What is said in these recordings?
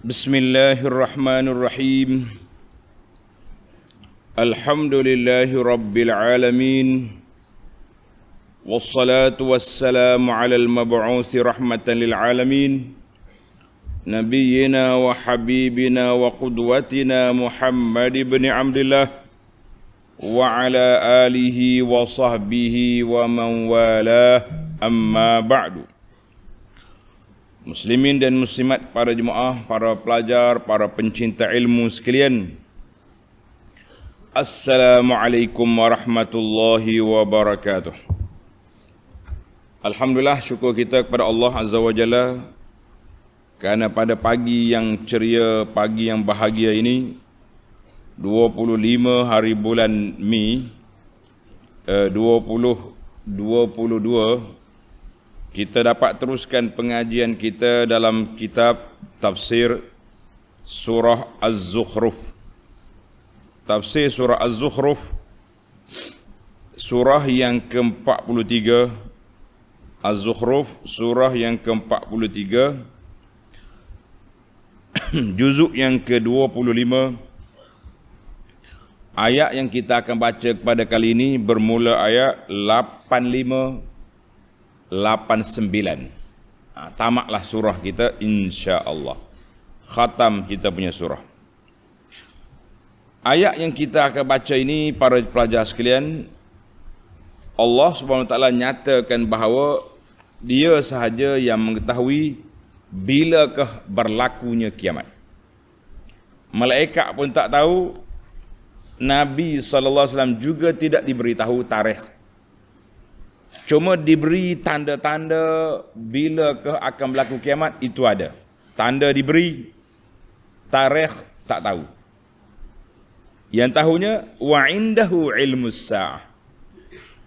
Bismillahirrahmanirrahim. Alhamdulillahi rabbil alamin. Wassalatu wassalamu ala al-mab'uthi rahmatan lil alamin. Nabiyyina wa habibina wa qudwatina Muhammad ibn Abdullah wa ala alihi wa sahbihi wa man walah, amma ba'du. Muslimin dan muslimat, para jemaah, para pelajar, para pencinta ilmu sekalian, Assalamualaikum warahmatullahi wabarakatuh. Alhamdulillah, syukur kita kepada Allah Azza wa Jalla kerana pada pagi yang ceria, pagi yang bahagia ini, 25 hari bulan Mi 2022, kita dapat teruskan pengajian kita dalam kitab tafsir surah Az-Zukhruf. Tafsir surah Az-Zukhruf, surah yang ke-43. Az-Zukhruf, surah yang ke-43, juzuk yang ke-25. Ayat yang kita akan baca pada kali ini bermula ayat 85 89. Tamatlah surah kita insya-Allah. Khatam kita punya surah. Ayat yang kita akan baca ini, para pelajar sekalian, Allah Subhanahu Wa Taala nyatakan bahawa Dia sahaja yang mengetahui bilakah berlakunya kiamat. Malaikat pun tak tahu, Nabi sallallahu alaihi wasallam juga tidak diberitahu tarikh. Cuma diberi tanda-tanda bilakah akan berlaku kiamat, itu ada. Tanda diberi, tarikh tak tahu. Yang tahunya wa indahu ilmus sa'ah.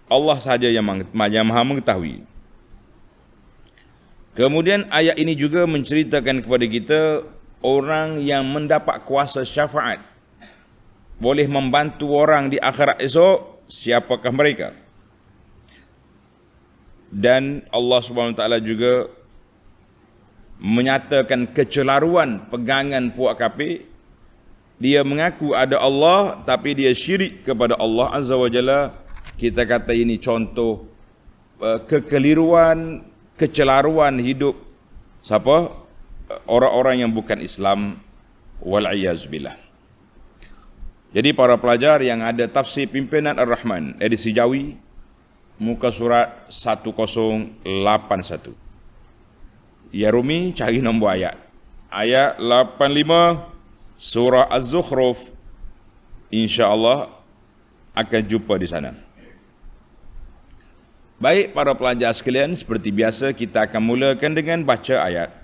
Allah sahaja yang maha mengetahui. Kemudian ayat ini juga menceritakan kepada kita orang yang mendapat kuasa syafaat, boleh membantu orang di akhirat esok, siapakah mereka? Dan Allah Subhanahu Wa Taala juga menyatakan kecelaruan pegangan puak kafir. Dia mengaku ada Allah tapi dia syirik kepada Allah Azza wa Jalla. Kita kata ini contoh kekeliruan, kecelaruan hidup siapa? Orang-orang yang bukan Islam, wal iyaz billah. Jadi para pelajar yang ada tafsir Pimpinan Ar-Rahman edisi Jawi, muka surat 1081. Ya Rumi, cari nombor ayat. Ayat 85 surah Az-Zukhruf. InsyaAllah akan jumpa di sana. Baik para pelajar sekalian, seperti biasa kita akan mulakan dengan baca ayat.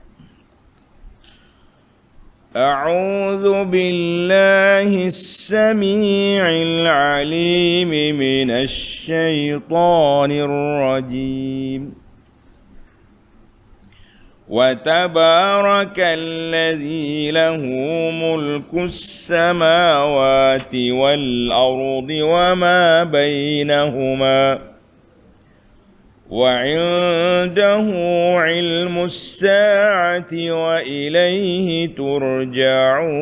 أعوذ بالله السميع العليم من الشيطان الرجيم وتبارك الذي له ملك السماوات والأرض وما بينهما وعنده علم الساعة وإليه ترجعون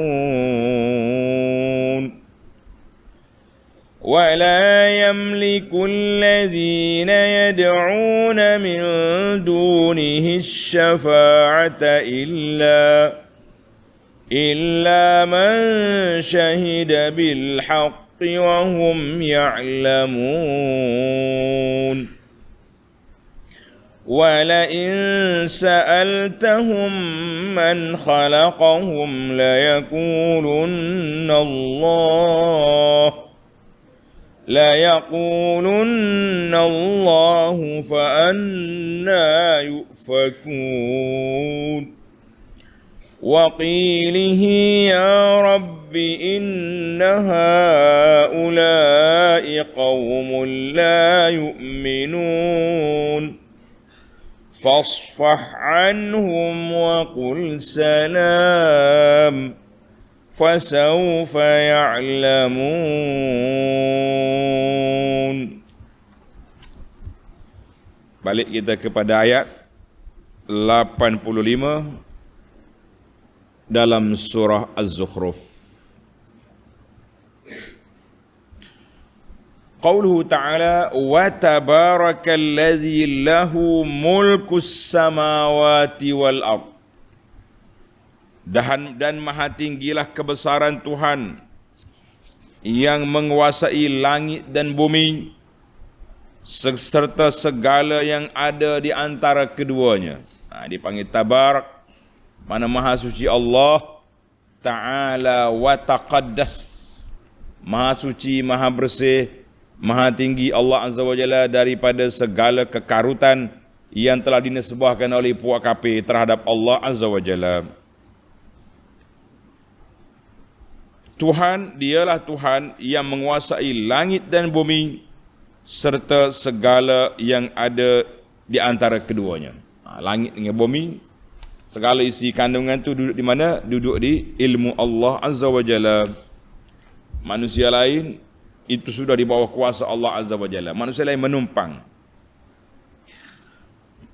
ولا يملك الذين يدعون من دونه الشفاعة إلا من شهد بالحق وهم يعلمون ولئن سألتهم من خلقهم ليقولن الله فأنى يؤفكون وقيله يا رب إن هؤلاء قوم لا يؤمنون فاصفح عنهم وقل سلام فسوف يعلمون. Balik kita kepada ayat 85 dalam surah Az-Zukhruf. Qauluhu ta'ala wa tabarakallazi lahu mulkus samawati wal ard. Dan maha tinggilah kebesaran Tuhan yang menguasai langit dan bumi serta segala yang ada di antara keduanya. Dipanggil tabarak, mana maha suci Allah Ta'ala wa taqaddas, maha suci, maha bersih, maha tinggi Allah Azza wa Jalla daripada segala kekarutan yang telah dinisbahkan oleh puak kafir terhadap Allah Azza wa Jalla. Tuhan, dialah Tuhan yang menguasai langit dan bumi serta segala yang ada di antara keduanya. Langit dengan bumi, segala isi kandungan tu duduk di mana? Duduk di ilmu Allah Azza wa Jalla. Manusia lain itu sudah di bawah kuasa Allah Azza wa Jalla. Manusia lain menumpang.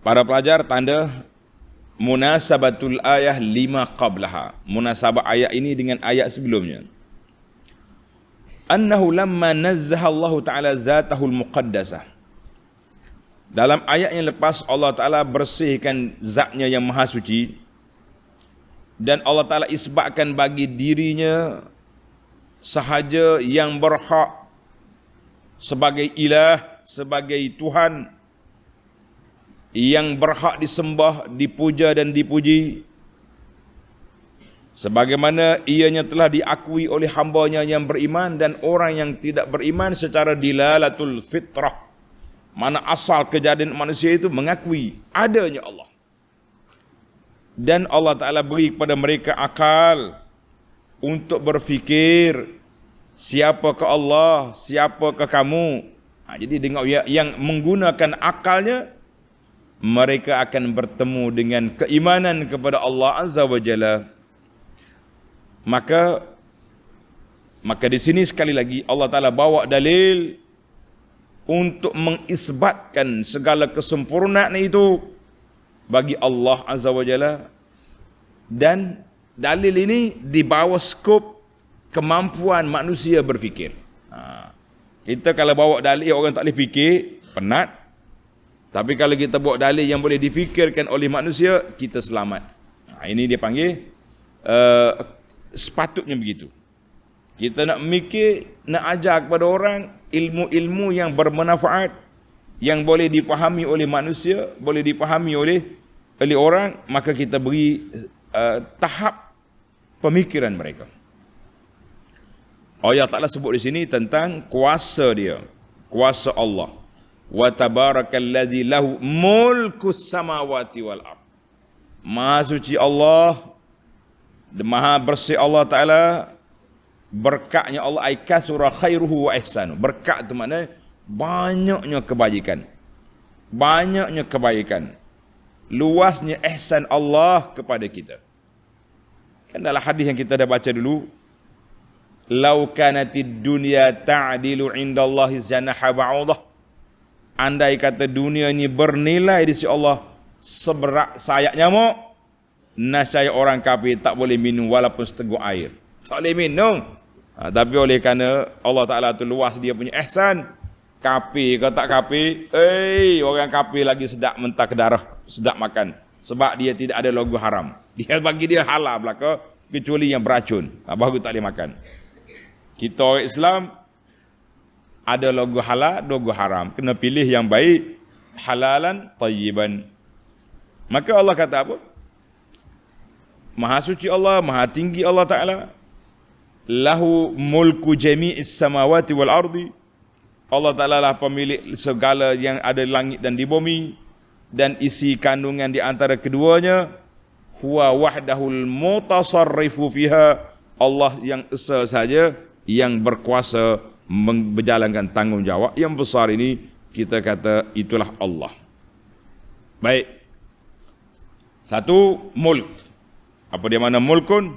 Para pelajar, tanda munasabatul ayah lima qablaha. Munasabah ayat ini dengan ayat sebelumnya. Annahu lamma nazzaha Allah Ta'ala zatahul muqaddasah. Dalam ayat yang lepas, Allah Ta'ala bersihkan zatnya yang maha suci, dan Allah Ta'ala isbatkan bagi dirinya sahaja yang berhak sebagai ilah, sebagai Tuhan yang berhak disembah, dipuja dan dipuji, sebagaimana ianya telah diakui oleh hambanya yang beriman dan orang yang tidak beriman secara dilalatul fitrah, mana asal kejadian manusia itu mengakui adanya Allah. Dan Allah Ta'ala beri kepada mereka akal untuk berfikir, siapakah Allah, siapakah kamu. Jadi dengan yang menggunakan akalnya, mereka akan bertemu dengan keimanan kepada Allah Azza wa Jalla. Maka di sini sekali lagi Allah Ta'ala bawa dalil untuk mengisbatkan segala kesempurnaan itu bagi Allah Azza wa Jalla. Dan dalil ini di bawah skop kemampuan manusia berfikir. Kita kalau bawa dalil orang tak boleh fikir, penat. Tapi kalau kita bawa dalil yang boleh difikirkan oleh manusia, kita selamat. Ini dia panggil sepatutnya begitu. Kita nak mikir, nak ajar kepada orang ilmu-ilmu yang bermanfaat, yang boleh dipahami oleh manusia, boleh dipahami oleh orang, maka kita beri tahap pemikiran mereka. Allah Ta'ala sebut di sini tentang kuasa dia, kuasa Allah. Wa tabarakallazi lahu mulkus samawati wal ard. Maha suci Allah, maha bersih Allah Ta'ala, berkatnya Allah ay kasura khairuhu wa ihsanu. Berkat itu maknanya banyaknya kebaikan, banyaknya kebaikan, luasnya ihsan Allah kepada kita. Kan dalam hadis yang kita dah baca dulu, lau kanatid dunya ta'dilu indallahi janaha ba'udah. Andai kata dunia ini bernilai di sisi Allah seberat sayap nyamuk, nascaya orang kafir tak boleh minum walaupun seteguk air. Tak boleh minum. Tapi oleh kerana Allah Ta'ala tu luas dia punya ihsan, kafir ke tak kafir, orang kafir lagi sedap mentah ke darah, sedap makan. Sebab dia tidak ada logo haram. Dia bagi dia halal belaka, kecuali yang beracun. Baru tak boleh makan. Kita orang Islam ada logo halal, logo haram. Kena pilih yang baik, halalan tayyiban. Maka Allah kata apa? Maha suci Allah, maha tinggi Allah Ta'ala. Lahu mulku jami'is samawati wal ardi. Allah Ta'ala lah pemilik segala yang ada di langit dan di bumi, dan isi kandungan di antara keduanya. Huwa wahdahul mutasarrifu fiha. Allah yang esa saja yang berkuasa berjalankan tanggungjawab yang besar ini. Kita kata itulah Allah. Baik. Satu, mulk. Apa dia makna mulkun?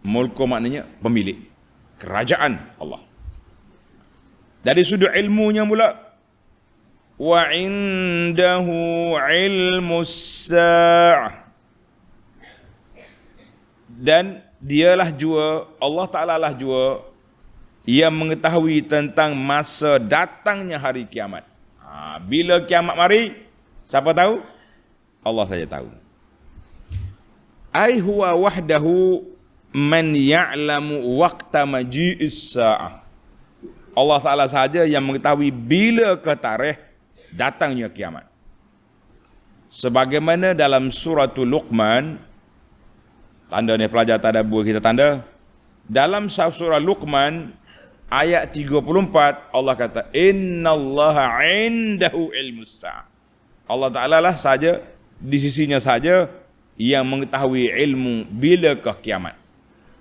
Mulku maknanya pemilik, kerajaan Allah. Dari sudut ilmunya mula, wa indahu ilmus sa'ah. Dan dialah jua, Allah Ta'ala lah jua yang mengetahui tentang masa datangnya hari kiamat. Bila kiamat mari, siapa tahu? Allah saja tahu. Ai huwa wahdahu man ya'lamu waqta maji'is sa'ah. Allah Ta'ala sahaja yang mengetahui bila ke tarikh datangnya kiamat. Sebagaimana dalam suratul Luqman, tanda ni pelajar tadabbur kita tanda, dalam surah Luqman ayat 34 Allah kata innallaha indahu ilmus sa'ah. Allah Ta'ala lah saja, di sisinya saja yang mengetahui ilmu bilakah kiamat.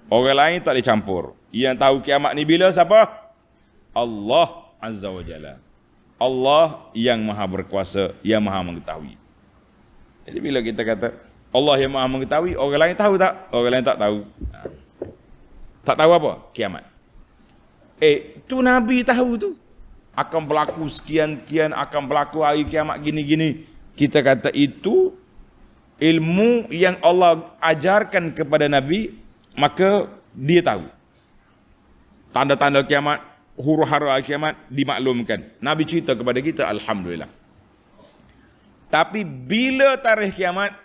Orang lain tak boleh campur. Yang tahu kiamat ni bila siapa? Allah Azza wa Jalla. Allah yang maha berkuasa, yang maha mengetahui. Jadi bila kita kata Allah yang maha mengetahui, orang lain tahu tak? Orang lain tak tahu. Tak tahu apa? Kiamat. Tu Nabi tahu tu. Akan berlaku sekian-kian, akan berlaku hari kiamat gini-gini. Kita kata itu ilmu yang Allah ajarkan kepada Nabi, maka dia tahu. Tanda-tanda kiamat, huru-hara kiamat dimaklumkan. Nabi cerita kepada kita, alhamdulillah. Tapi bila tarikh kiamat,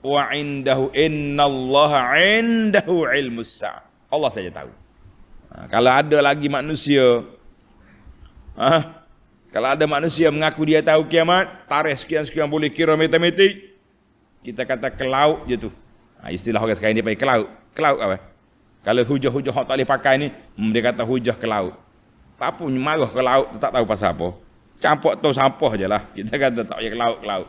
wa indahu innallaha indahu ilmus sa'ah. Allah saja tahu. Kalau ada lagi manusia, kalau ada manusia mengaku dia tahu kiamat, tarikh sekian-sekian boleh kira matematik, kita kata ke laut je tu. Istilah orang sekarang dia panggil ke laut. Ke laut apa? Kalau hujah-hujah orang tak boleh pakai ni, dia kata hujah ke laut. Apa marah ke laut, tak tahu pasal apa. Campur tu sampah je lah. Kita kata tak payah ke laut.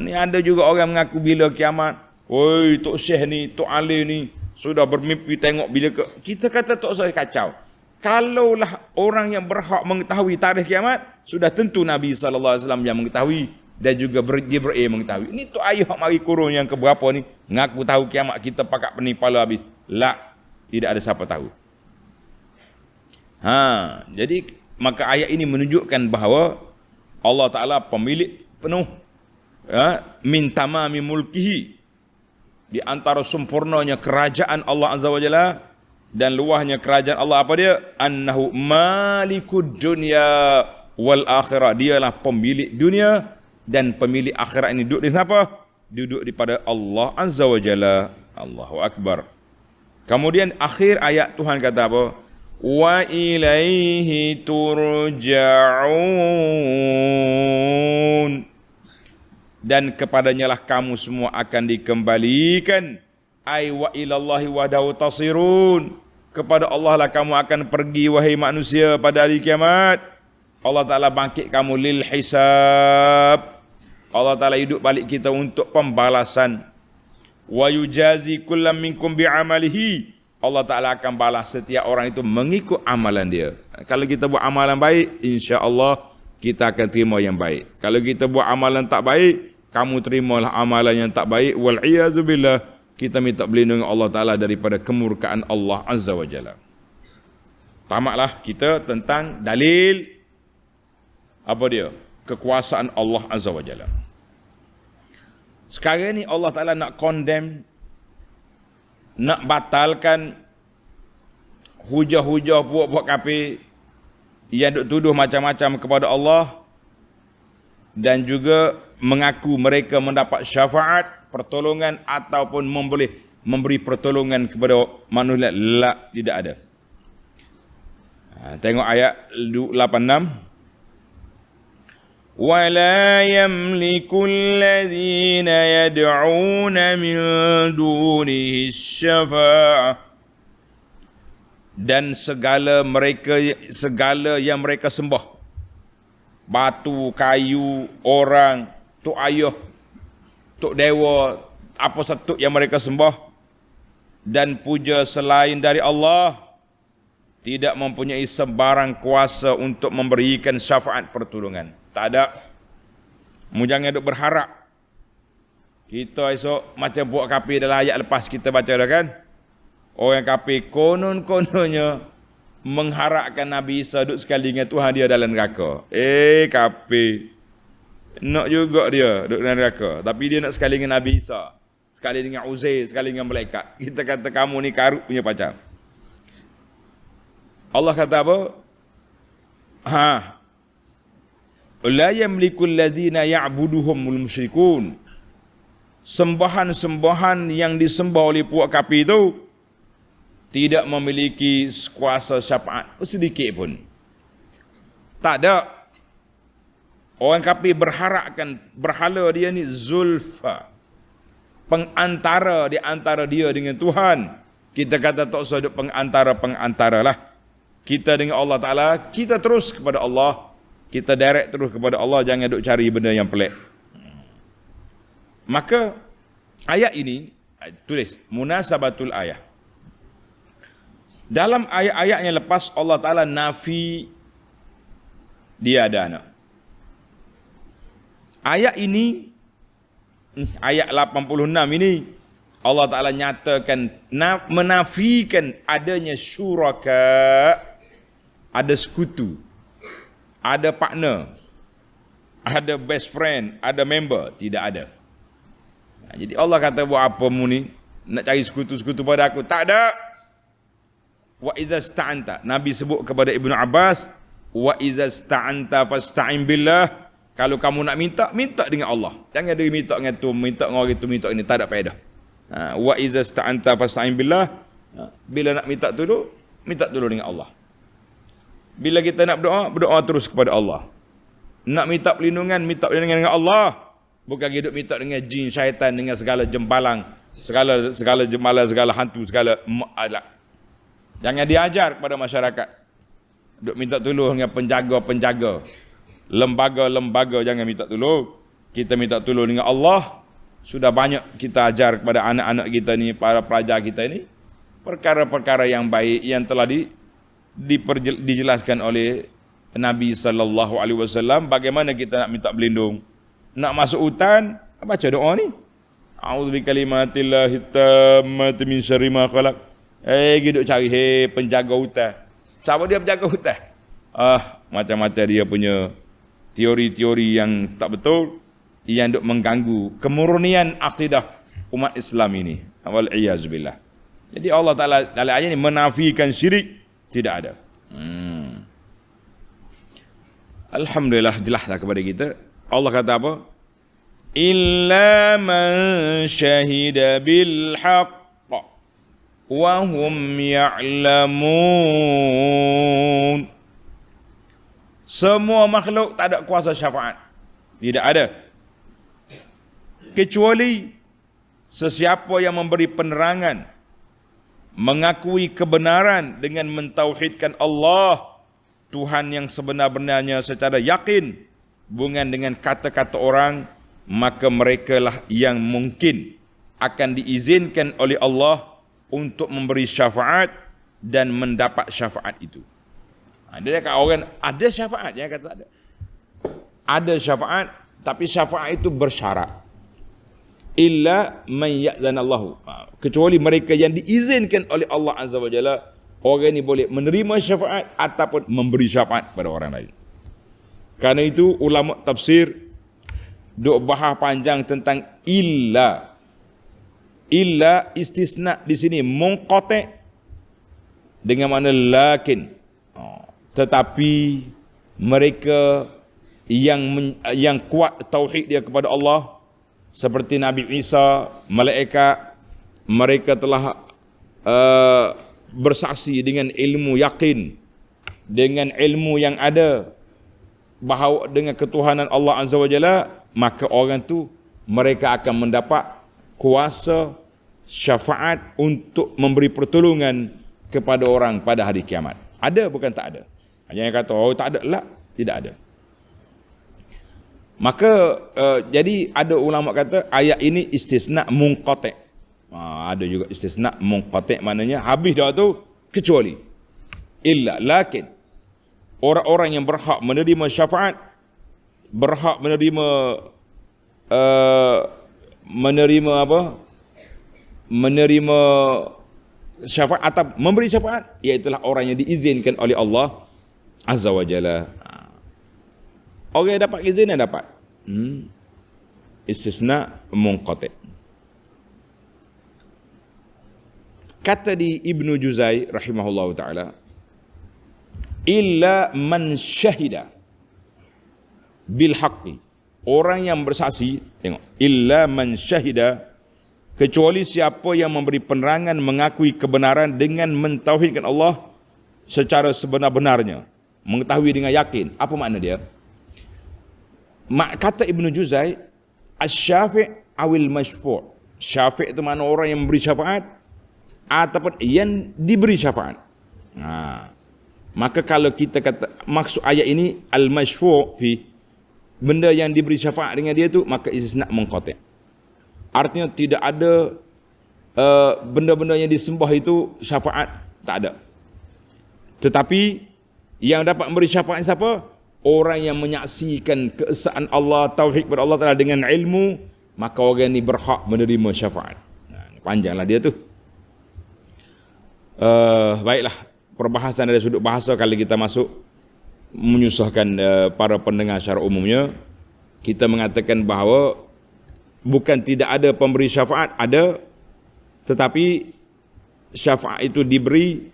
Ni ada juga orang mengaku bila kiamat. Oi, Tok Syekh ni, Tok Ali ni sudah bermimpi tengok bila ke. Kita kata tak usah kacau. Kalaulah orang yang berhak mengetahui tarikh kiamat, sudah tentu Nabi SAW yang mengetahui dan juga Jibril mengetahui. Ini Tok Ayuh mari kurun yang keberapa ni ngaku tahu kiamat, kita pakat pening kepala habis. La, tidak ada siapa tahu. Jadi maka ayat ini menunjukkan bahawa Allah Ta'ala pemilik penuh min tamami mulkihi, di antara sempurnanya kerajaan Allah Azza wa Jalla dan luahnya kerajaan Allah apa dia? Annahu malikud dunya wal akhirah. Dialah pemilik dunia dan pemilik akhirat. Ini duduk di siapa? Duduk daripada Allah Azza wa Jalla. Allahu Akbar. Kemudian akhir ayat Tuhan kata apa? Wa ilaihi turja'un. Dan kepadanya lah kamu semua akan dikembalikan. Ai wa ilallahi wahdahu tasirun. Kepada Allah lah kamu akan pergi wahai manusia pada hari kiamat. Allah Ta'ala bangkit kamu lil hisab. Allah Ta'ala hidup balik kita untuk pembalasan. Wa yujazi kullam minkum bi'amalihi. Allah Ta'ala akan balas setiap orang itu mengikut amalan dia. Kalau kita buat amalan baik, insya-Allah kita akan terima yang baik. Kalau kita buat amalan tak baik, kamu terimalah amalan yang tak baik. Wal'iyazubillah, kita minta perlindungan Allah Ta'ala daripada kemurkaan Allah Azza wa Jalla. Tamatlah kita tentang dalil apa dia? Kekuasaan Allah Azza wa Jalla. Sekarang ni Allah Ta'ala nak condemn, nak batalkan hujah-hujah buat-buat kafir yang duk tuduh macam-macam kepada Allah dan juga mengaku mereka mendapat syafaat, pertolongan ataupun memberi pertolongan kepada manusia. La, tidak ada. Tengok ayat 86. وَلَا يَمْلِكُ الَّذِينَ يَدْعُونَ مِنْ دُونِهِ الشَّفَاعَةَ. Dan segala yang mereka sembah, batu, kayu, orang, tok ayah, tok dewa, apa satu yang mereka sembah dan puja selain dari Allah, tidak mempunyai sebarang kuasa untuk memberikan syafaat pertolongan. Tak ada. Mu jangan duk berharap. Kita esok macam buat kafir dalam ayat lepas kita baca dah kan. Orang kafir konon-kononnya mengharapkan Nabi Isa duduk sekali dengan Tuhan dia dalam neraka. Kafir. Nak juga dia duduk dalam neraka. Tapi dia nak sekali dengan Nabi Isa. sekali dengan Uzair, sekali dengan malaikat. Kita kata kamu ni karut punya pacar. Allah kata apa? La yamliku alladhina ya'buduhumul musyrikun. Sembahan-sembahan yang disembah oleh puak kafir itu tidak memiliki kuasa syafaat sedikit pun. Tak ada. Orang kafir berharapkan berhala dia ni zulfa, pengantara di antara dia dengan Tuhan. Kita kata tak usah ada pengantara lah. Kita dengan Allah Ta'ala, kita terus kepada Allah. Kita direct terus kepada Allah, jangan duk cari benda yang pelik. Maka ayat ini, tulis munasabatul ayat. Dalam ayat-ayat yang lepas Allah Ta'ala nafi dia ada anak. Ayat ini, ayat 86 ini, Allah Ta'ala nyatakan, menafikan adanya syuraka, ada sekutu, ada partner, ada best friend, ada member. Tidak ada. Jadi Allah kata, buat apa mu ni? Nak cari sekutu-sekutu pada aku? Tak ada. Wa iza sta'anta. Nabi sebut kepada Ibnu Abbas, wa iza sta'anta fasta'in billah. Kalau kamu nak minta, minta dengan Allah. Jangan dia minta dengan tu, minta dengan orang tu, minta ini. Tak ada faedah. Wa iza sta'anta fasta'in billah. Bila nak minta tolong, minta tolong dengan Allah. Bila kita nak berdoa, berdoa terus kepada Allah. Nak minta perlindungan, minta perlindungan dengan Allah. Bukan hidup minta dengan jin, syaitan, dengan segala jembalang, segala jembalang, segala hantu, segala alat. Jangan diajar kepada masyarakat. Duk minta tolong dengan penjaga-penjaga, lembaga-lembaga, jangan minta tolong. Kita minta tolong dengan Allah. Sudah banyak kita ajar kepada anak-anak kita ni, para pelajar kita ni, perkara-perkara yang baik yang telah dijelaskan oleh Nabi SAW. Bagaimana kita nak minta berlindung. Nak masuk hutan, baca doa ni. A'udzu bikalimatillahi tammati min syarri ma khalaq. Duduk cari penjaga hutan. Siapa dia penjaga hutan? Macam-macam dia punya teori-teori yang tak betul, yang duk mengganggu kemurnian akidah umat Islam ini. Wal iyaz billah. Jadi Allah Taala dalam ayat ini menafikan syirik, tidak ada. Alhamdulillah jelaslah kepada kita. Allah kata apa? Illa man syahida bil haqq wa hum ya'lamun. Semua makhluk tak ada kuasa syafaat. Tidak ada. Kecuali sesiapa yang memberi penerangan, mengakui kebenaran dengan mentauhidkan Allah, Tuhan yang sebenar-benarnya secara yakin, bukan dengan kata-kata orang, maka merekalah yang mungkin akan diizinkan oleh Allah untuk memberi syafaat dan mendapat syafaat itu. Dia kata orang ada syafaat, dia kata tak ada. Ada syafaat, tapi syafaat itu bersyarat. Illa man ya'zanallahu. Kecuali mereka yang diizinkan oleh Allah Azza wa Jalla, orang ini boleh menerima syafaat ataupun memberi syafaat pada orang lain. Karena itu ulama tafsir duk bahas panjang tentang illa. Illa istisna di sini munqati dengan makna lakin. Tetapi mereka yang kuat tauhid dia kepada Allah, seperti Nabi Isa, malaikat, mereka telah bersaksi dengan ilmu yakin, dengan ilmu yang ada bahawa dengan ketuhanan Allah Azza wa Jalla, maka orang tu mereka akan mendapat kuasa syafaat untuk memberi pertolongan kepada orang pada hari kiamat. Ada bukan tak ada? Yang kata tak ada lah, tidak ada. Maka jadi ada ulama kata ayat ini istisna munqati'. Ada juga istisna munqati', maknanya habis dah tu, kecuali illa, lakin orang-orang yang berhak menerima syafaat, berhak menerima menerima syafaat atau memberi syafaat, iaitulah orang yang diizinkan oleh Allah Azza wa Jalla. Orang yang dapat izin yang dapat. Istisna munqati'. Kata di Ibnu Juzai rahimahullahu taala, illa man syahida bil haqqi, orang yang bersaksi, tengok, illa man syahida, kecuali siapa yang memberi penerangan mengakui kebenaran dengan mentauhidkan Allah secara sebenar-benarnya, mengetahui dengan yakin. Apa makna dia? Kata Ibnu Juzai, asy-syafi' awil masyfu'. Syafi' itu makna orang yang memberi syafaat ataupun yang diberi syafaat. Maka kalau kita kata maksud ayat ini al-masyfu' fi, benda yang diberi syafaat dengan dia tu, maka istisna mengqati'. Artinya tidak ada benda-benda yang disembah itu syafaat, tak ada. Tetapi yang dapat memberi syafaat siapa? Orang yang menyaksikan keesaan Allah, tauhid kepada Allah Ta'ala dengan ilmu, maka orang ini berhak menerima syafaat. Panjanglah dia tu. Baiklah, perbahasan dari sudut bahasa kalau kita masuk menyusahkan para pendengar secara umumnya. Kita mengatakan bahawa bukan tidak ada pemberi syafaat, ada, tetapi syafaat itu diberi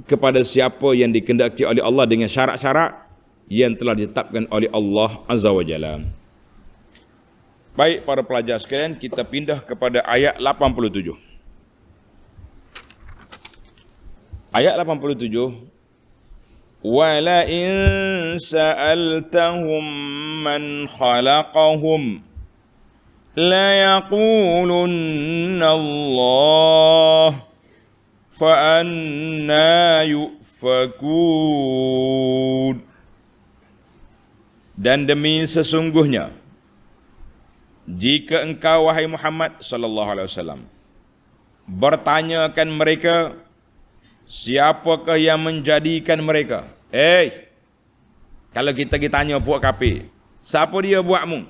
kepada siapa yang dikehendaki oleh Allah dengan syarat-syarat yang telah ditetapkan oleh Allah Azza wa Jalla. Baik para pelajar sekalian, kita pindah kepada ayat 87. Ayat 87, wala in sa'altahum man khalaqahum la yaqulunna Allah fa anna yufakun. Dan demi sesungguhnya, jika engkau wahai Muhammad sallallahu alaihi wasallam bertanyakan mereka, siapakah yang menjadikan mereka? Kalau kita tanya puak kafir, siapa dia buatmu?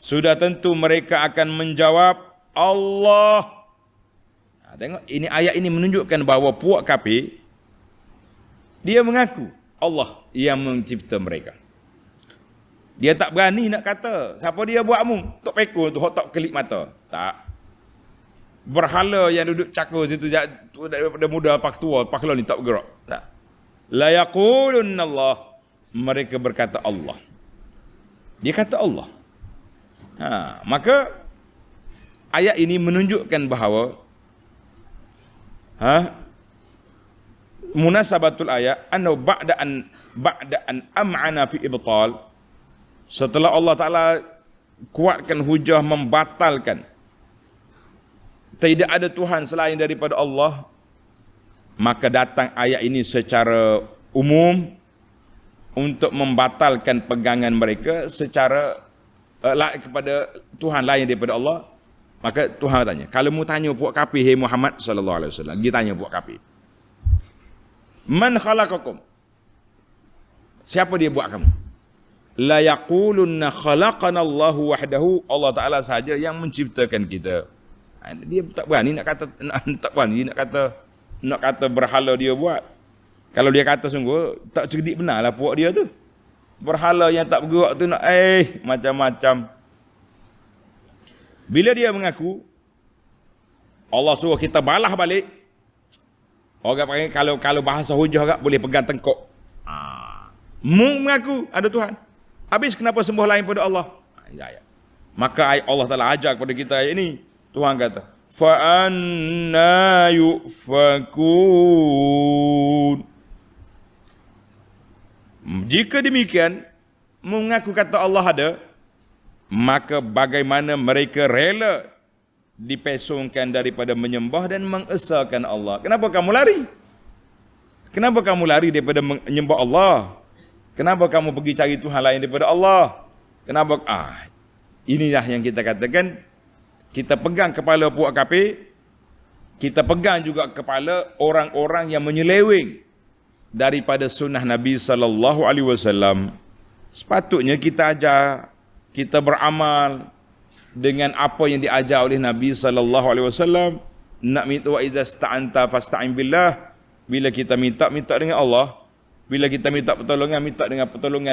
Sudah tentu mereka akan menjawab Allah. Tengok, ini ayat ini menunjukkan bahawa puak kafir dia mengaku Allah yang mencipta mereka. Dia tak berani nak kata siapa dia buatmu. Tok pekul tu, tok kelip mata. Tak. Berhala yang duduk cakar situ daripada muda pak tua, pak ni tak bergerak. Tak. La yaqulunna Allah. Mereka berkata Allah. Dia kata Allah. Maka ayat ini menunjukkan bahawa munasabatul ayat anna ba'da an am'ana fi ibtal, setelah Allah Ta'ala kuatkan hujah membatalkan tidak ada Tuhan selain daripada Allah, maka datang ayat ini secara umum untuk membatalkan pegangan mereka secara kepada Tuhan lain daripada Allah. Maka Tuhan tanya, kalau mu tanya puak kafir, hey Muhammad sallallahu alaihi wasallam, dia tanya puak kafir, man khalaqakum, siapa dia buat kamu? La yaqulunna khalaqana Allahu wahdahu, Allah Ta'ala sahaja yang menciptakan kita. Dia tak berani nak kata, nak kata berhala dia buat. Kalau dia kata sungguh, tak cerdik benarlah puak dia tu. Berhala yang tak bergerak tu nak macam-macam. Bila dia mengaku, Allah suruh kita balah balik. Orang panggil kalau bahasa hujah agak boleh pegang tengkok. Mengaku ada Tuhan. Habis kenapa sembah lain pada Allah? Maka Allah Ta'ala ajar kepada kita ayat ini. Tuhan kata, fa anna yufakun. Jika demikian, mengaku kata Allah ada, maka bagaimana mereka rela dipesongkan daripada menyembah dan mengesahkan Allah? Kenapa kamu lari? Kenapa kamu lari daripada menyembah Allah? Kenapa kamu pergi cari Tuhan lain daripada Allah? Kenapa? Inilah yang kita katakan, kita pegang kepala puak kafir, kita pegang juga kepala orang-orang yang menyeleweng daripada sunnah Nabi sallallahu alaihi wasallam. Sepatutnya kita ajar, kita beramal dengan apa yang diajar oleh Nabi sallallahu alaihi wasallam. Nak minta wa iza sta'anta fasta'in billah. Bila kita minta dengan Allah. Bila kita minta pertolongan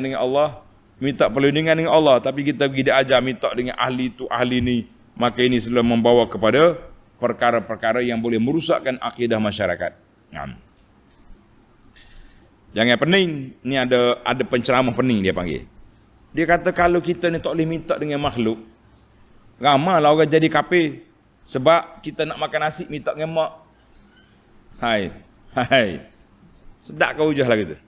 dengan Allah. Minta perlindungan dengan Allah, tapi kita pergi diajar minta dengan ahli tu ahli ni, maka ini selalu membawa kepada perkara-perkara yang boleh merusakkan akidah masyarakat. Jangan pening, ni ada penceramah pening dia panggil. Dia kata kalau kita ni tak boleh minta dengan makhluk, ramailah orang jadi kafir. Sebab kita nak makan nasi minta dengan mak. Hai. Sedap kau hujah lah gitu.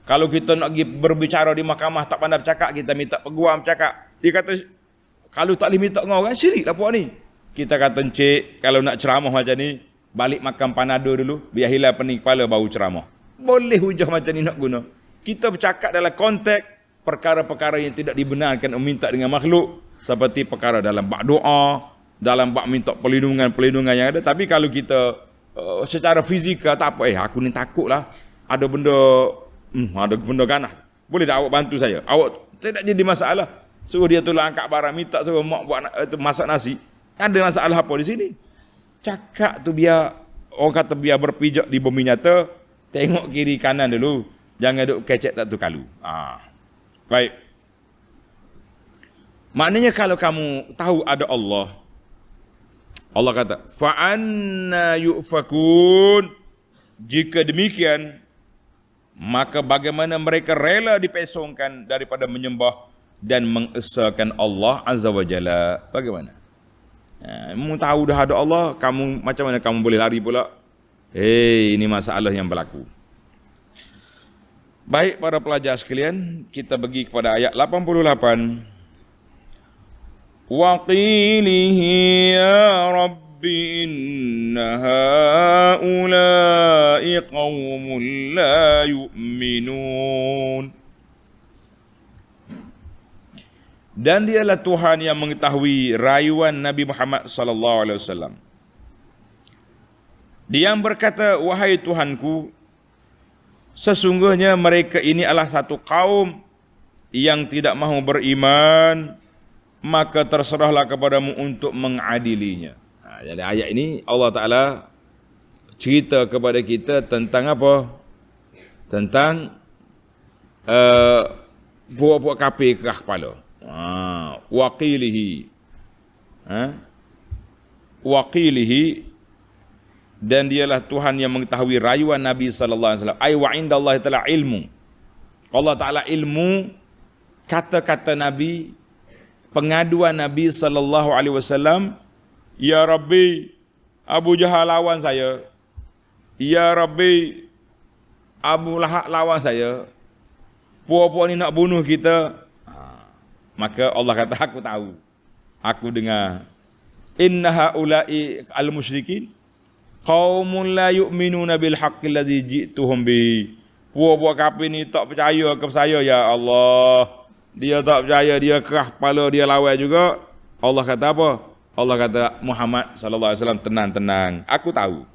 Kalau kita nak pergi berbicara di mahkamah tak pandai bercakap, kita minta peguam bercakap. Dia kata kalau tak boleh minta dengan orang, syirik lah puak ni. Kita kata encik, kalau nak ceramah macam ni, balik makan panado dulu, biar hilang pening kepala baru ceramah. Boleh hujah macam ni nak guna. Kita bercakap dalam konteks perkara-perkara yang tidak dibenarkan meminta dengan makhluk, seperti perkara dalam bab doa, dalam bab minta perlindungan yang ada. Tapi kalau kita secara fizikal tak apa, aku ni takut lah, ada benda ganas, boleh tak awak bantu saya? Awak tidak jadi masalah. Suruh dia tolong angkat barang, minta suruh mak buat masak nasi. Ada masalah apa di sini? Cakap tu biar, orang kata biar berpijak di bumi nyata, tengok kiri kanan dulu, jangan duk kecek tak tu kalu. Baik. Maknanya kalau kamu tahu ada Allah, Allah kata, fa'anna yu'fakun. Jika demikian, maka bagaimana mereka rela dipesongkan daripada menyembah dan mengesahkan Allah Azza wa Jalla. Bagaimana? Kamu tahu dah ada Allah, kamu macam mana kamu boleh lari pula? Ini masalah yang berlaku. Baik para pelajar sekalian, kita pergi kepada ayat 88. وَقِيلِهِ يَا رَبِّ إِنَّ هَؤُلَاءِ قَوْمٌ لَا يُؤْمِنُونَ. Dan dialah Tuhan yang mengetahui rayuan Nabi Muhammad sallallahu alaihi wasallam. Dia yang berkata, wahai Tuhanku, sesungguhnya mereka ini adalah satu kaum yang tidak mahu beriman, maka terserahlah kepadamu untuk mengadilinya. Jadi ayat ini Allah Ta'ala cerita kepada kita tentang apa? Tentang buat-buat kafir kerah kepala. Waqilihi. Waqilihi, dan dialah Tuhan yang mengetahui rayuan Nabi sallallahu alaihi wasallam. Ai wa indallahi ta'ala ilmu. Allah Ta'ala ilmu kata-kata Nabi, pengaduan Nabi sallallahu alaihi wasallam. Ya Rabbi, Abu Jahal lawan saya. Ya Rabbi, Abu Lahab lawan saya. Puak-puak ni nak bunuh kita. Maka Allah kata, aku tahu, aku dengar. Inna haula'i al-musyrikin qaumun la yu'minuna bil haqqi alladhi ji'tuhum bi. Puak-puak kafir ni tak percaya kepada saya, ya Allah. Dia tak percaya, dia kerah kepala, dia lawan juga. Allah kata apa? Allah kata, Muhammad sallallahu alaihi wasallam, tenang, aku tahu.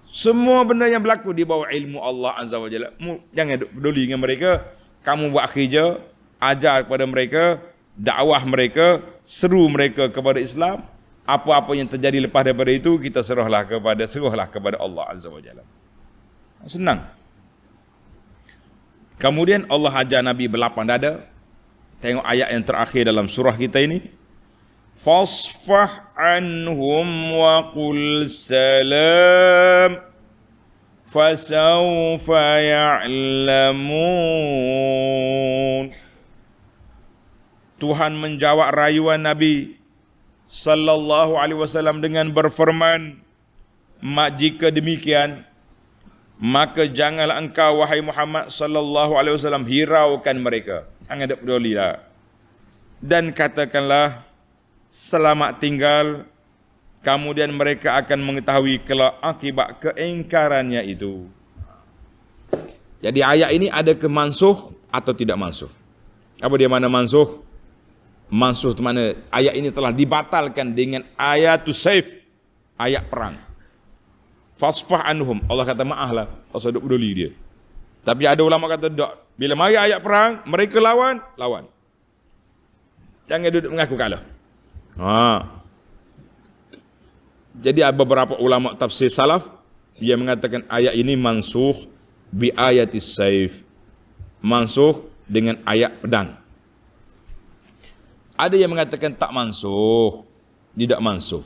Semua benda yang berlaku di bawah ilmu Allah Azza wa Jalla. Jangan peduli dengan mereka. Kamu buat kerja, ajar kepada mereka, dakwah mereka, seru mereka kepada Islam. Apa-apa yang terjadi lepas daripada itu, kita serahlah kepada Allah Azza wa Jalla. Senang. Kemudian Allah ajar Nabi berlapang dada. Tengok ayat yang terakhir dalam surah kita ini. Fasfah anhum wa qul salam fasawfa ya'lamun. Tuhan menjawab rayuan Nabi sallallahu alaihi wasallam dengan berfirman, jika demikian, maka janganlah engkau wahai Muhammad sallallahu alaihi wasallam hiraukan mereka. Jangan ada pedulilah. Dan katakanlah, selamat tinggal, kemudian mereka akan mengetahui kelak akibat keingkarannya itu. Jadi ayat ini ada ke mansuh atau tidak mansuh? Apa dia mana mansuh? Mansuh itu mana ayat ini telah dibatalkan dengan ayatus saif, ayat perang. Fasfah anhum, Allah kata maaflah, Allah duk peduli dia. Tapi ada ulama kata tak, bila mari ayat perang, mereka lawan. Jangan duduk mengaku kalah. Jadi ada beberapa ulama tafsir salaf dia mengatakan ayat ini mansuh bi ayatis saif, mansuh dengan ayat pedang. Ada yang mengatakan tak mansuh, tidak mansuh.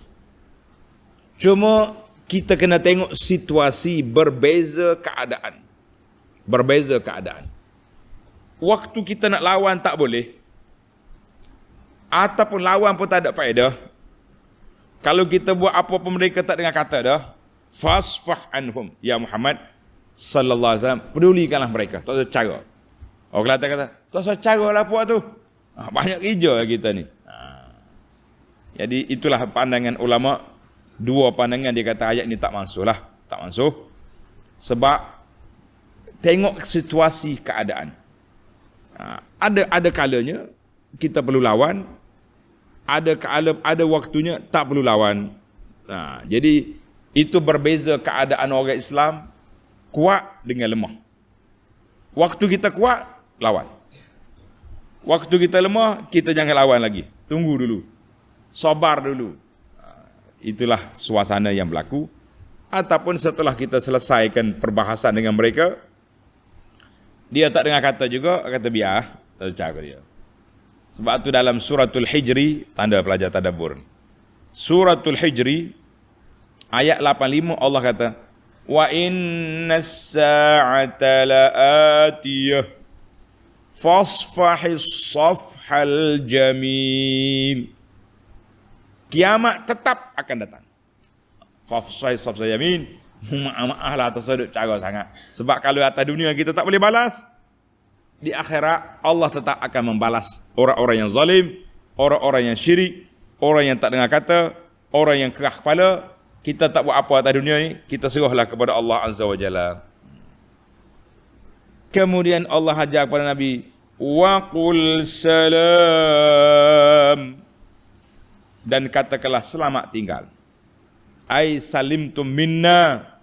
Cuma kita kena tengok situasi berbeza keadaan. Berbeza keadaan. Waktu kita nak lawan tak boleh. Ataupun lawan pun tak ada faedah. Kalau kita buat apa pun mereka tak dengar kata dah. Fasfah anhum. Ya Muhammad sallallahu alaihi wasallam, pedulikanlah mereka. Tak ada cara. Orang Kelantan kata, tak ada cara lah puak tu. Banyak kerja kita ni. Jadi itulah pandangan ulama. Dua pandangan dia kata ayat ni tak mansuh lah. Tak mansuh. Sebab tengok situasi keadaan. Ada kalanya kita perlu lawan. Ada waktunya tak perlu lawan. Jadi itu berbeza keadaan orang Islam kuat dengan lemah. Waktu kita kuat, lawan. Waktu kita lemah, kita jangan lawan lagi. Tunggu dulu. Sabar dulu. Itulah suasana yang berlaku. Ataupun setelah kita selesaikan perbahasan dengan mereka, dia tak dengar kata juga, kata biar, tak cara dia. Sebab tu dalam suratul Hijri, tanda pelajar tadabbur. Suratul Hijri, ayat 85 Allah kata, wa innas sa'ata la'atiyah fasfahis safhal jamil. Kiamat tetap akan datang. Fasfahis safhal jamil. Maaf lah tersudut cara sangat. Sebab kalau atas dunia kita tak boleh balas, di akhirat Allah tetap akan membalas orang-orang yang zalim, orang-orang yang syirik, orang yang tak dengar kata, orang yang kerah kepala. Kita tak buat apa atas dunia ni, kita serahlah kepada Allah Azza wa Jalla. Kemudian Allah ajar kepada Nabi, wa qul salam, dan katakanlah selamat tinggal. Ai salimtum minna.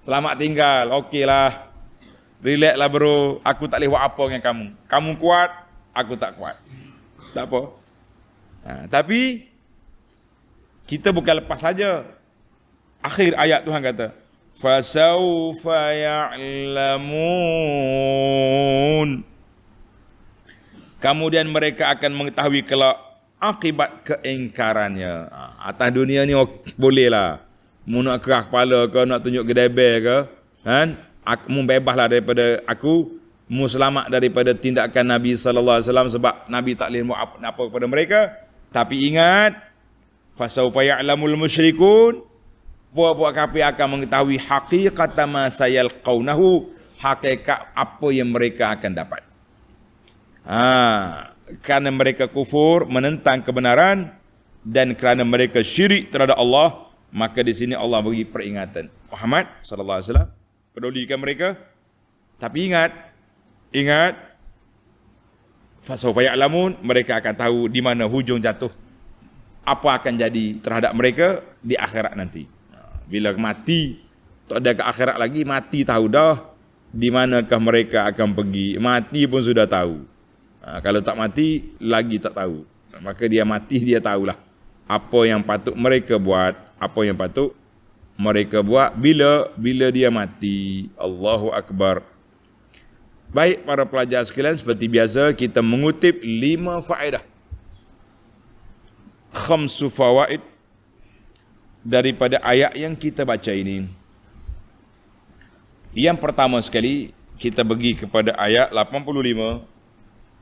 Selamat tinggal, okeylah. Relax lah bro, aku tak boleh buat apa dengan kamu. Kamu kuat, aku tak kuat. Tak apa. Tapi kita bukan lepas saja. Akhir ayat Tuhan kata, fasawfa ya'lamun. Kemudian mereka akan mengetahui kelak akibat keingkarannya. Atas dunia ni boleh lah. Mu nak kerah kepala ke, nak tunjuk gedebel ke, kan? Mu bebaslah daripada aku, mu selamat daripada tindakan Nabi sallallahu alaihi wasallam, sebab Nabi tak boleh buat apa kepada mereka. Tapi ingat, fasawfa ya'lamul musyrikun, puak-puak kafir akan mengetahui haqiqat ma sayalqaunahu, hakikat apa yang mereka akan dapat. Kerana mereka kufur, menentang kebenaran, dan kerana mereka syirik terhadap Allah, maka di sini Allah beri peringatan. Muhammad sallallahu alaihi wasallam, pedulikan mereka. Tapi ingat, fasawfa ya'lamun, mereka akan tahu di mana hujung jatuh, apa akan jadi terhadap mereka di akhirat nanti. Bila mati, tak ada ke akhirat lagi, mati tahu dah di manakah mereka akan pergi. Mati pun sudah tahu. Kalau tak mati, lagi tak tahu. Maka dia mati, dia tahulah apa yang patut mereka buat, apa yang patut mereka buat bila dia mati. Allahu Akbar. Baik para pelajar sekalian, seperti biasa kita mengutip 5 faedah, 5 fawaid daripada ayat yang kita baca ini. Yang pertama sekali, kita pergi kepada ayat 85.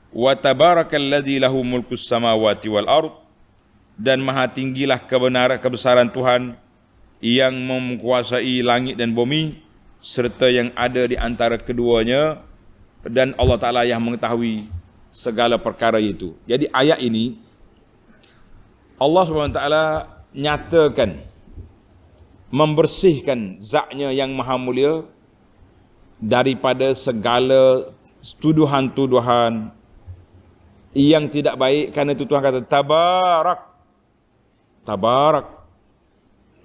Wa tabarakalladzi lahu mulkus samawati wal ard, dan maha tinggilah kebesaran Tuhan yang menguasai langit dan bumi serta yang ada di antara keduanya, dan Allah Ta'ala yang mengetahui segala perkara itu. Jadi ayat ini Allah SWT nyatakan, membersihkan zatnya yang maha mulia daripada segala tuduhan-tuduhan yang tidak baik. Karena itu Tuhan kata tabarak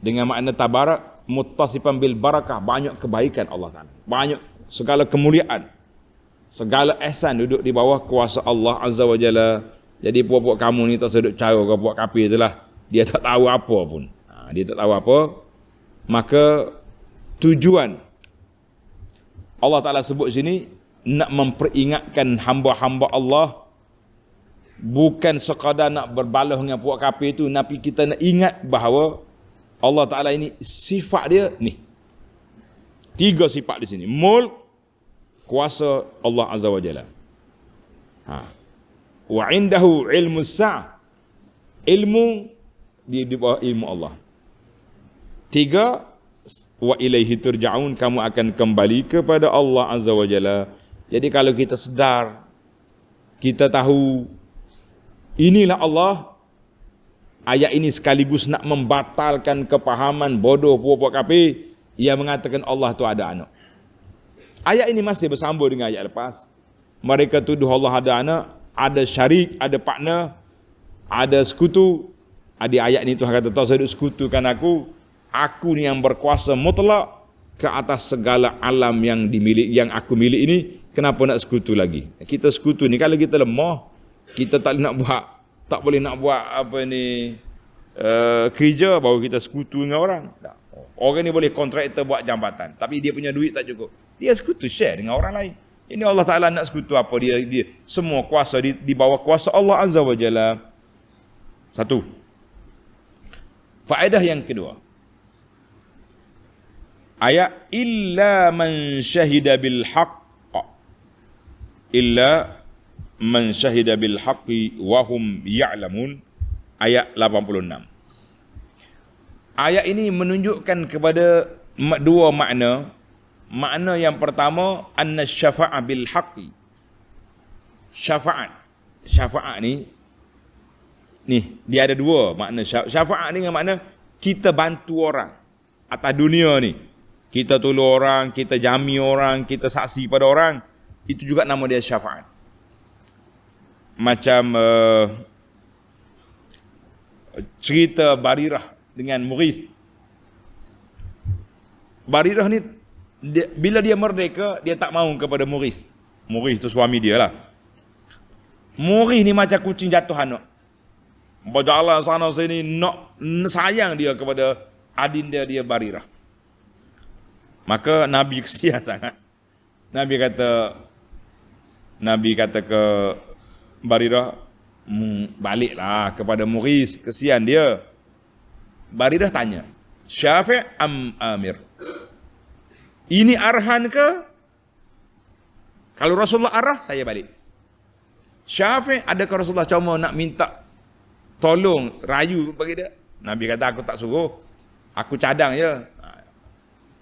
dengan makna tabarak muttasifan bil barakah, banyak kebaikan Allah Ta'ala, banyak segala kemuliaan, segala ihsan duduk di bawah kuasa Allah Azza wa Jalla. Jadi puak-puak kamu ni tak sedut cara ke puak kafir itulah, dia tak tahu apa pun. Dia tak tahu apa. Maka tujuan Allah Ta'ala sebut sini nak memperingatkan hamba-hamba Allah Bukan sekadar nak berbalah dengan puak kafir tu, tapi kita nak ingat bahawa Allah Ta'ala ini sifat dia ni. 3 sifat di sini. Mulk, kuasa Allah Azza wa Jalla. Wa indahu ilmu sa'ah. Ilmu di bawah ilmu Allah. 3, wa ilaihi turja'un, kamu akan kembali kepada Allah Azza wa Jalla. Jadi kalau kita sedar, kita tahu inilah Allah, ayat ini sekaligus nak membatalkan kepahaman bodoh puak-puak kafir yang mengatakan Allah tu ada anak. Ayat ini masih bersambung dengan ayat lepas. Mereka tuduh Allah ada anak, ada syarik, ada partner, ada sekutu. Di ayat ini Tuhan kata, tak saya sekutukan aku ni yang berkuasa mutlak ke atas segala alam yang aku milik ini, kenapa nak sekutu lagi? Kita sekutu ni kalau kita lemah, kita tak boleh nak buat kerja baru kita sekutu dengan orang. Tak. Orang ni boleh kontraktor buat jambatan, tapi dia punya duit tak cukup. Dia sekutu share dengan orang lain. Ini Allah Ta'ala nak sekutu apa? Dia semua kuasa di bawah kuasa Allah Azza wa Jalla. 1. Faedah yang kedua. Ayat illa man syahida bil haqq. Illa man syahida bil haqqi wa hum ya'lamun, ayat 86. Ayat ini menunjukkan kepada 2 makna. Makna yang pertama, anna syafa'a bil haqqi. Syafaat ni dia ada 2 makna. Syafaat ni dengan makna kita bantu orang atas dunia ni. Kita tolong orang, kita jami orang, kita saksi pada orang. Itu juga nama dia syafaat. Macam cerita Barirah dengan Mughith. Barirah ni bila dia merdeka, dia tak mahu kepada Mughith. Mughith tu suami dia lah. Mughith ni macam kucing jatuh anak. Berjalan sana sini, nak sayang dia kepada adinda dia Barirah. Maka Nabi kesian sangat. Nabi kata ke Barirah, baliklah kepada Mughith, kesian dia. Barirah tanya, Syafi' am Amir? Ini arahan ke? Kalau Rasulullah arah, saya balik. Syafi', adakah Rasulullah cuma nak minta tolong, rayu bagi dia? Nabi kata, aku tak suruh, aku cadang je.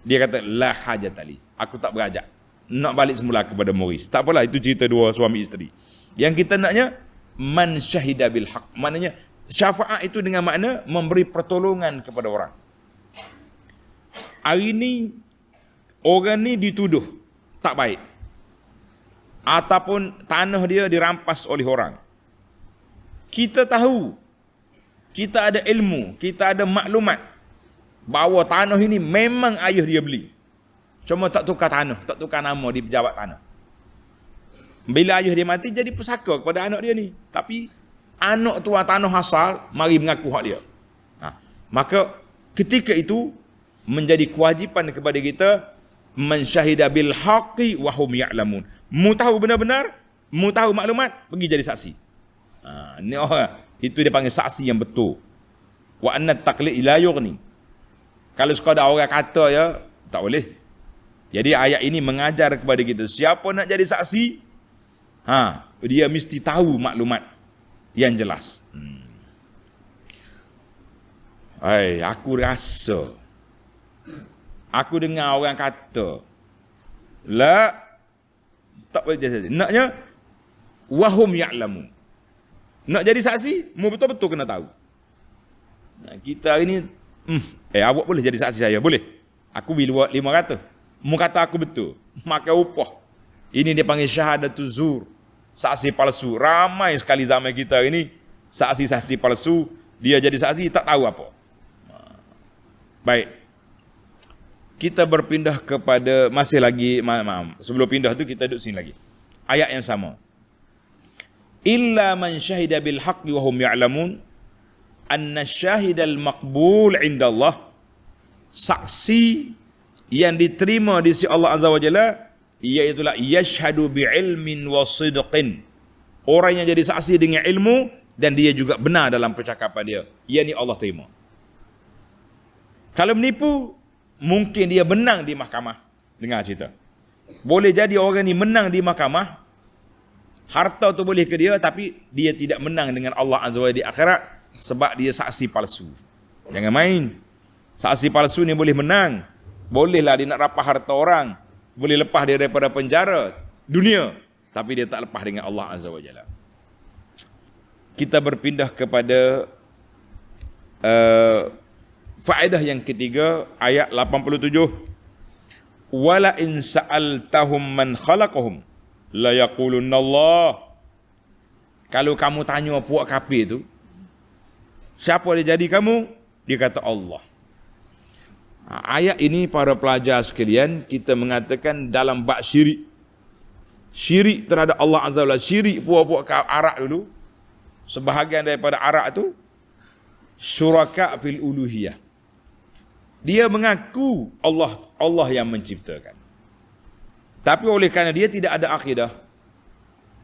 Dia kata, la hajatali, aku tak berajak, nak balik semula kepada Mughith. Tak apalah, itu cerita 2 suami isteri. Yang kita naknya, man syahida bil haq. Maknanya, syafaat itu dengan makna memberi pertolongan kepada orang. Hari ini, orang ni dituduh tak baik, ataupun tanah dia dirampas oleh orang. Kita tahu, kita ada ilmu, kita ada maklumat bahawa tanah ini memang ayah dia beli. Cuma tak tukar tanah, tak tukar nama di pejabat tanah. Bila ayah dia mati, jadi pusaka kepada anak dia ni. Tapi anak tuan tanah asal mari mengaku hak dia. Maka ketika itu menjadi kewajipan kepada kita man syahida bil haqqi wa hum ya'lamun. Mu tahu benar-benar, mu tahu maklumat, pergi jadi saksi. Ni orang itu dia panggil saksi yang betul. Wa anna taqlid la yughni. Kalau sekadar orang kata ya, tak boleh. Jadi ayat ini mengajar kepada kita, siapa nak jadi saksi, dia mesti tahu maklumat yang jelas. Aku rasa, aku dengar orang kata, tak boleh jadi saksi. Naknya, wahum ya'lamun. Nak jadi saksi, mu betul-betul kena tahu. Kita hari ni, awak boleh jadi saksi saya? Boleh. Aku beli 500. Mu kata aku betul, maka upah. Ini dia panggil syahadatul zur, saksi palsu. Ramai sekali zaman kita ini, saksi-saksi palsu. Dia jadi saksi, tak tahu apa. Baik. Kita berpindah kepada, masih lagi, sebelum pindah tu kita duduk sini lagi. Ayat yang sama. Illa man syahida bil haqqi wa hum ya'lamun anna syahidal maqbul inda Allah. Saksi yang diterima di sisi Allah Azza wa Jalla, iaitulah yashhadu bi'ilmin wa sidqin. Orang yang jadi saksi dengan ilmu dan dia juga benar dalam percakapan dia. Ia ni Allah terima. Kalau menipu, mungkin dia menang di mahkamah. Dengar cerita. Boleh jadi orang ni menang di mahkamah, harta tu boleh ke dia, tapi dia tidak menang dengan Allah Azza wa Jalla di akhirat sebab dia saksi palsu. Jangan main. Saksi palsu ni boleh menang. Bolehlah dia nak rapah harta orang, boleh lepas dia daripada penjara dunia, tapi dia tak lepas dengan Allah Azza wa Jalla. Kita berpindah kepada faedah yang ketiga, ayat 87. Wala in sa'altahum man khalaqahum la yaqulunna Allah. Kalau kamu tanya puak kafir tu, siapa dia jadi kamu? Dia kata Allah. Ayat ini para pelajar sekalian, kita mengatakan dalam bab syirik. Syirik terhadap Allah Azza wa Jalla, syirik puak-puak Arab dulu, sebahagian daripada Arab tu syuraka fil uluhiyah. Dia mengaku Allah yang menciptakan. Tapi oleh kerana dia tidak ada akidah,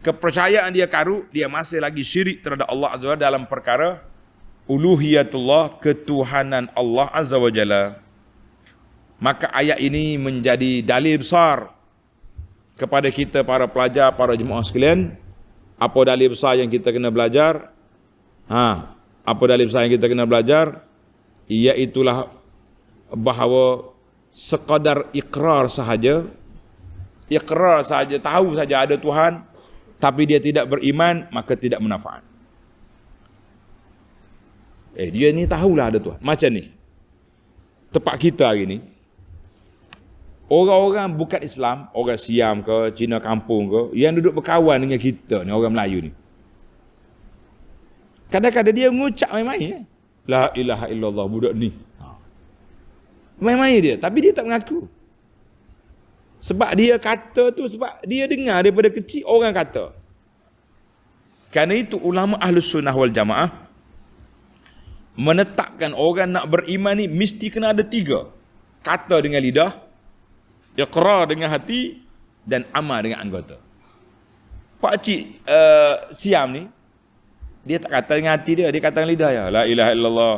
kepercayaan dia karu, dia masih lagi syirik terhadap Allah Azza wa Jalla dalam perkara uluhiyatullah, ketuhanan Allah Azza wa Jalla. Maka ayat ini menjadi dalil besar kepada kita para pelajar, para jemaah sekalian. Apa dalil besar yang kita kena belajar? Apa dalil besar yang kita kena belajar? Iaitulah bahawa sekadar ikrar sahaja, tahu saja ada Tuhan, tapi dia tidak beriman, maka tidak bermanfaat. Dia ni tahulah ada Tuhan. Macam ni, tempat kita hari ni, orang-orang bukan Islam, orang Siam ke, Cina kampung ke, yang duduk berkawan dengan kita ni, orang Melayu ni, kadang-kadang dia mengucap main-main. La ilaha illallah, budak ni. Main-main dia, tapi dia tak mengaku. Sebab dia kata tu, sebab dia dengar daripada kecil orang kata. Kerana itu ulama Ahlus Sunnah wal Jamaah menetapkan orang nak beriman ni mesti kena ada 3. Kata dengan lidah, iqrar dengan hati, dan amal dengan anggota. Pak cik Siam ni, dia tak kata dengan hati dia kata dengan lidah ya. La ilaha illallah.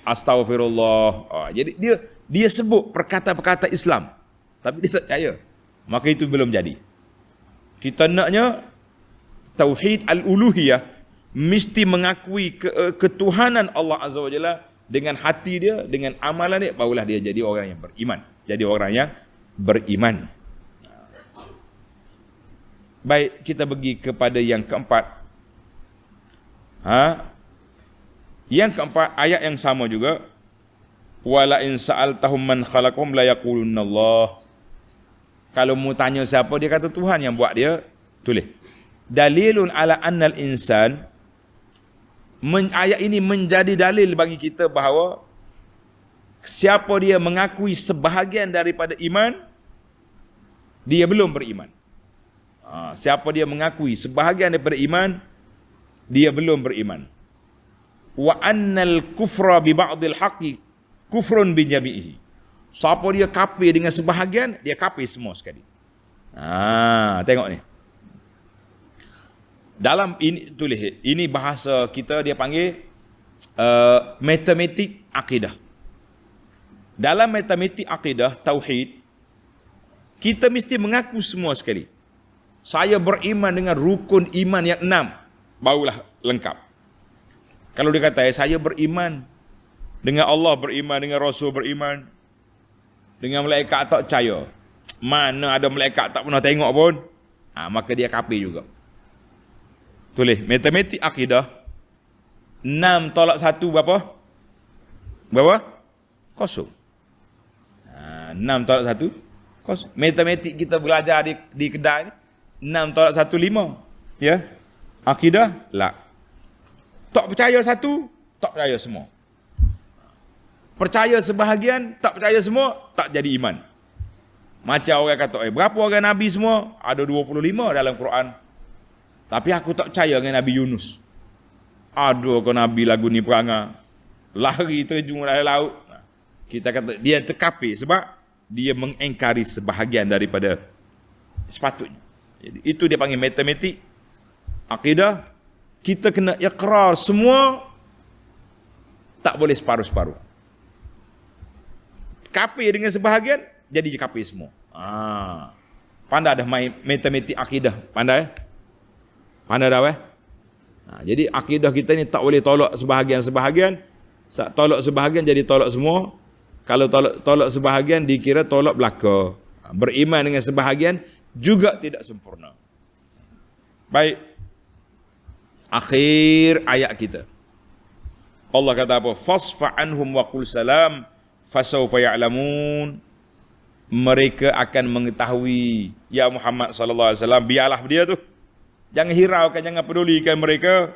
Astaghfirullah. Jadi dia sebut perkata-perkata Islam, tapi dia tak percaya. Maka itu belum jadi. Kita naknya tauhid al-uluhiyah, mesti mengakui ketuhanan Allah Azza wa Jalla dengan hati dia, dengan amalan dia, barulah dia jadi orang yang beriman. Jadi orang yang beriman. Baik, kita pergi kepada yang keempat. Yang keempat, ayat yang sama juga. Wala in sa'altahum man khalaqahum la yaqulunna Allah. Kalau mu tanya siapa, dia kata Tuhan yang buat dia. Tulis. Dalilun ala annal insan. Ayat ini menjadi dalil bagi kita bahawa siapa dia mengakui sebahagian daripada iman, dia belum beriman. Siapa dia mengakui sebahagian daripada iman, dia belum beriman. Wa annal kufra bi ba'dil haqqi kufrun bi jami'ihi. Siapa dia kafir dengan sebahagian, dia kafir semua sekali. Tengok ni. Dalam ini, tulis, ini bahasa kita dia panggil matematik akidah. Dalam matematik akidah tauhid, kita mesti mengaku semua sekali. Saya beriman dengan rukun iman yang 6, barulah lengkap. Kalau dia kata saya beriman dengan Allah, beriman dengan Rasul, beriman dengan malaikat, tak percaya. Mana ada malaikat tak pernah tengok pun, maka dia kafir juga. Tulis, matematik akidah 6 tolak 1 berapa? Berapa? Kosong. 6 tolak 1 kosong. Matematik kita belajar di kedai ni 6 tolak 1 5. Ya. Akidah la. Tak percaya satu, tak percaya semua. Percaya sebahagian, tak percaya semua, tak jadi iman. Macam orang kata, berapa orang Nabi semua? Ada 25 dalam Quran. Tapi aku tak percaya dengan Nabi Yunus. Aduh, kau Nabi lagu ni perangai. Lari terjun dalam laut. Kita kata, dia terkafir sebab dia mengingkari sebahagian daripada sepatutnya. Jadi itu dia panggil matematik. Akidah, kita kena iqrar semua, tak boleh separuh-separuh. Kafir dengan sebahagian, jadi kafir semua. Pandai dah main matematik akidah, pandai? Pandai dah jadi akidah kita ni tak boleh tolak sebahagian-sebahagian. Tolak sebahagian jadi tolak semua. Kalau tolak sebahagian dikira tolak belaka. Beriman dengan sebahagian juga tidak sempurna. Baik. Akhir ayat kita. Allah kata apa? Fasfa anhum wa qul salam fasawfa ya'lamun. Mereka akan mengetahui, ya Muhammad sallallahu alaihi wasallam, biarlah dia tu. Jangan hiraukan, jangan pedulikan mereka.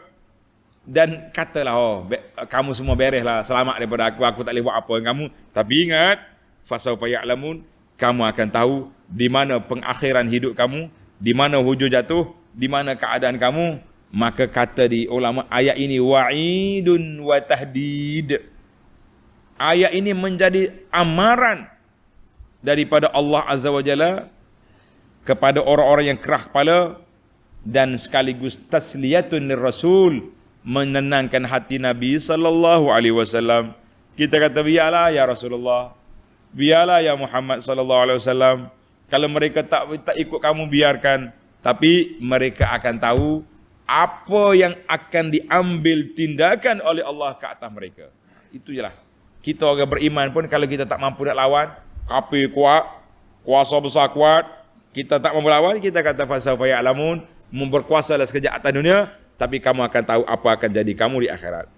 Dan katalah, kamu semua bereslah, selamat daripada aku tak boleh buat apa dengan kamu. Tapi ingat, fasawfa ya'lamun, kamu akan tahu di mana pengakhiran hidup kamu, di mana hujung jatuh, di mana keadaan kamu. Maka kata di ulama, ayat ini wa'idun wa tahdid. Ayat ini menjadi amaran daripada Allah Azza wa Jalla kepada orang-orang yang kerah kepala, dan sekaligus tasliyatun lirrasul, menenangkan hati Nabi sallallahu alaihi wasallam. Kita kata biarlah ya Rasulullah, biarlah ya Muhammad sallallahu alaihi wasallam. Kalau mereka tak ikut kamu, biarkan, tapi mereka akan tahu apa yang akan diambil tindakan oleh Allah ke atas mereka. Itu jelah. Kita orang beriman pun kalau kita tak mampu nak lawan, kafir kuat, kuasa besar kuat, kita tak mampu lawan, kita kata fasawfa ya'lamun, berkuasa dalam sekejap atas dunia, tapi kamu akan tahu apa akan jadi kamu di akhirat.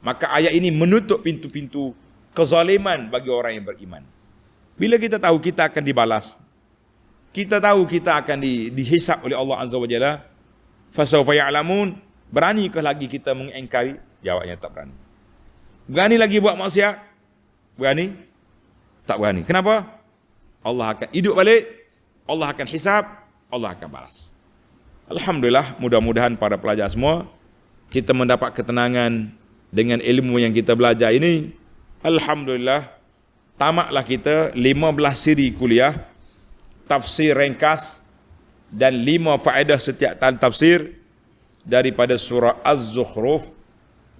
Maka ayat ini menutup pintu-pintu kezaliman bagi orang yang beriman. Bila kita tahu kita akan dibalas, kita tahu kita akan dihisap oleh Allah Azza wa Jalla, fasawfa ya'lamun, beranikah lagi kita mengingkari? Jawabnya tak berani. Berani lagi buat maksiat? Berani? Tak berani. Kenapa? Allah akan hidup balik, Allah akan hisap, Allah akan balas. Alhamdulillah, mudah-mudahan para pelajar semua kita mendapat ketenangan dengan ilmu yang kita belajar ini. Alhamdulillah, tamatlah kita 15 siri kuliah, tafsir ringkas dan 5 faedah setiap tafsir daripada surah Az-Zukhruf.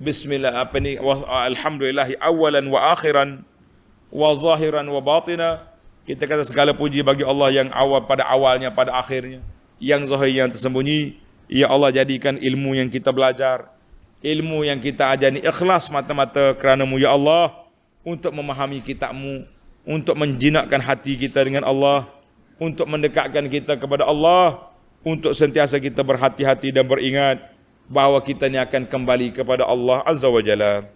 Bismillah, alhamdulillahi awalan wa akhiran wa zahiran wa batina. Kita kata segala puji bagi Allah yang awal pada awalnya, pada akhirnya, yang zahir, yang tersembunyi. Ya Allah, jadikan ilmu yang kita belajar, ilmu yang kita ajar ni ikhlas mata-mata kerana-Mu ya Allah, untuk memahami kitab-Mu, untuk menjinakkan hati kita dengan Allah, untuk mendekatkan kita kepada Allah, untuk sentiasa kita berhati-hati dan beringat bahawa kita ni akan kembali kepada Allah Azza wa Jalla.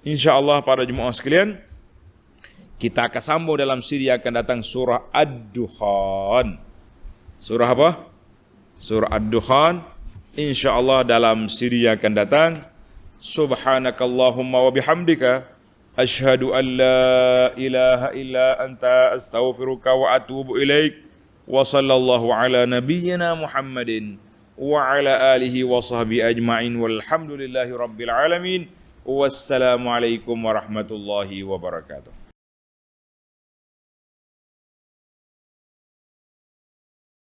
InsyaAllah para jemaah sekalian, kita akan sambung dalam siri yang akan datang, surah Ad-Dukhan. Surah apa? Surah Ad-Dukhan. InsyaAllah dalam siri yang akan datang. Subhanakallahumma wa bihamdika, ashhadu an la ilaha illa anta, astaghfiruka wa atubu ilaik. Wa sallallahu ala nabiyyina Muhammadin wa ala alihi wa sahbihi ajma'in, walhamdulillahi rabbil alamin. Wassalamualaikum warahmatullahi wabarakatuh.